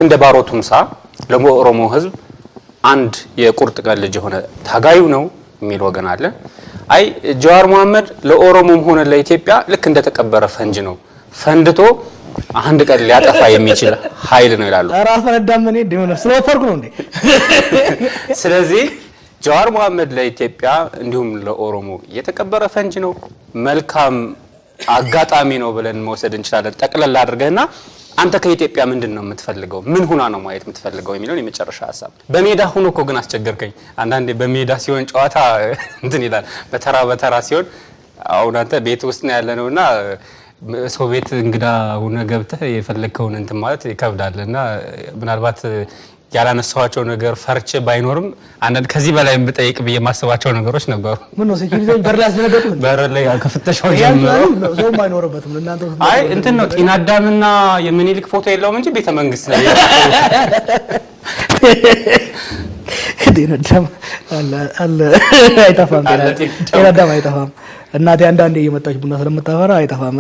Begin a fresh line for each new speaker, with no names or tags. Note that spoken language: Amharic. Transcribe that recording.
እንደ ባሮ ቱምሳ ለኦሮሞ ህዝብ አንድ የቁርጥ ቀን ልጅ ሆነ ታጋዩ ነው የሚል ወገን አለ። አይ ጀዋር መሐመድ ለኦሮሞም ሆነ ለኢትዮጵያ ልክ እንደተቀበረ ፈንጅ ነው ፈንድቶ አንድ ቀን ሊያጠፋ የሚችል ኃይል ነው ይላሉ።
ራስ ፈነዳም እኔ ደሞ ስለወፈርኩ ነው እንዴ?
ስለዚህ ጀዋር መሐመድ ለኢትዮጵያ እንዲሁም ለኦሮሞ የተቀበረ ፈንጅ ነው መልካም አጋጣሚ ነው ብለን መውሰድ እንችላለን። ጠቅለል አድርገህና አንተ ከኢትዮጵያ ምንድነው የምትፈልገው ምን ሆና ነው ማየት የምትፈልገው የሚለው የመጨረሻ ሐሳብ። በሜዳ ሆኖ እኮ ግን አስቸገርከኝ። አንዳንዴ በሜዳ ሲሆን ጨዋታ እንትን ይላል፣ በተራ ሲሆን አሁን አንተ ቤት ውስጥ ነው ያለነውና ሰው ቤት እንግዳ ሆነ ገብተህ የፈለከውን እንትን ማለት ይከብዳልና ምናልባት ያላነሳዋቸው ነገር ፈርቼ ባይኖርም አንድ ከዚህ በላይ ብጠይቅ በየማሰባቸው ነገሮች ነበሩ።
ምን ነው ሴኩሪቲዎች በር ላይ አስነገጡ?
በር ላይ ከፍተሻው ጀምሮ
ሰው ማይኖርበትም ለእናንተ
አይ እንትን ነው ጤና አዳምና የምኒልክ ፎቶ የለውም እንጂ ቤተ መንግስት ነው።
ጤና አዳም አለ አይጠፋም። ጤና አዳም አይጠፋም። እናቴ አንዳንዴ እየመጣች ቡና ስለምታፈራ አይጠፋም።